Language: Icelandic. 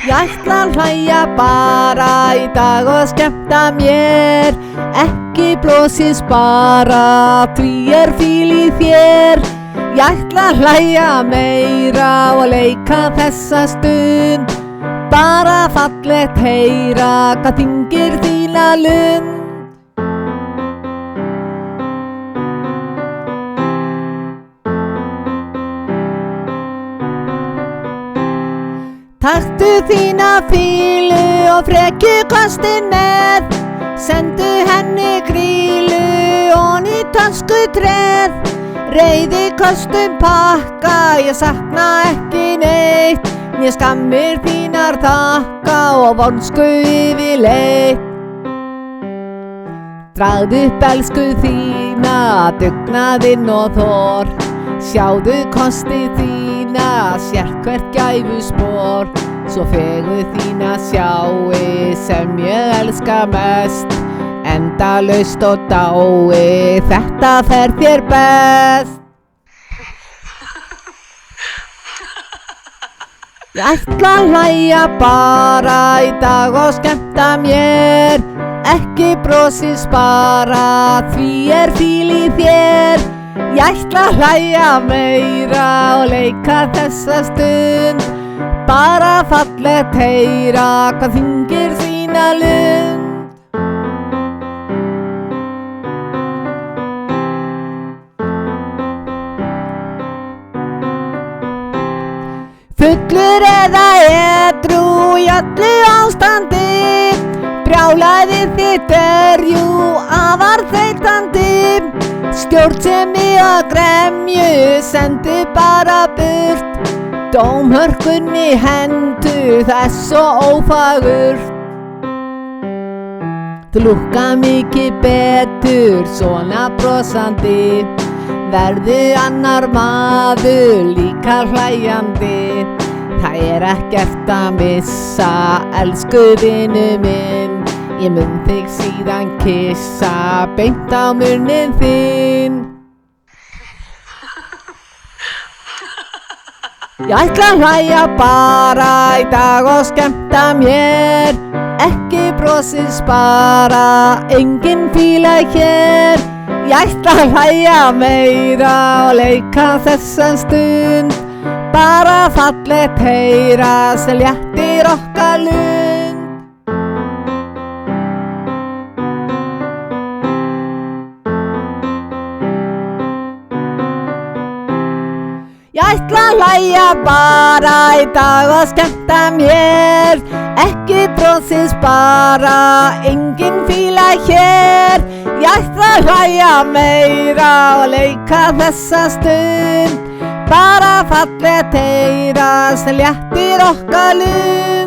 Ég ætla að hlæja bara í dag og skemmta mér, ekki brosi spara, því fíl í þér. Ég ætla að hlæja meira og leika þessa stund, bara fallegt heyra hvað þyngir þína lund. Taktu þína fílu og frekju kostin með, sendu henni grílu og ný tösku treð. Reiði kostum pakka, ég sakna ekki neitt, mér skammir þínar þakka og vonsku yfirleitt. Dragðu upp elsku þína, dugnaðinn og þor, sjáðu kosti þína, sérhvert gæfuspor, svo fegurð þína sjái sem ég elska mest, endalaust og dái, þetta fer þér best. Ég ætla að hlæja bara í dag og skemmta mér, ekki brosi spara, því fíl í þér. Ég ætla að hlæja meira og leika þessa stund, bara fallegt heyra hvað þyngir þína lund. Fullur eða edrú í öllu ástandi, brjálæði þitt jú afar þreytandi. Stjórnsemi og gremju sendu bara burt, dómhörkunni hendur, það svo ófagurt. Þú lúkka mikið betur svona brosandi, verðu annar maður líka hlæjandi. Það ekkert að missa, elsku vinur minn, ég mun þig síðan kissa beint á munninn þinn. Ég ætla að hlæja bara í dag og skemmta mér, ekki brosi spara, enginn fíla hér. Ég ætla að hlæja meira og leika þessa stund, bara fallegt heyra sem léttir okkar lund. Ég ætla að hlæja bara í dag og skemmta mér, ekki brosi spara, enginn fíla hér. Ég ætla að hlæja meira og leika þessa stund, bara fallegt heyra sem léttir okkar lund.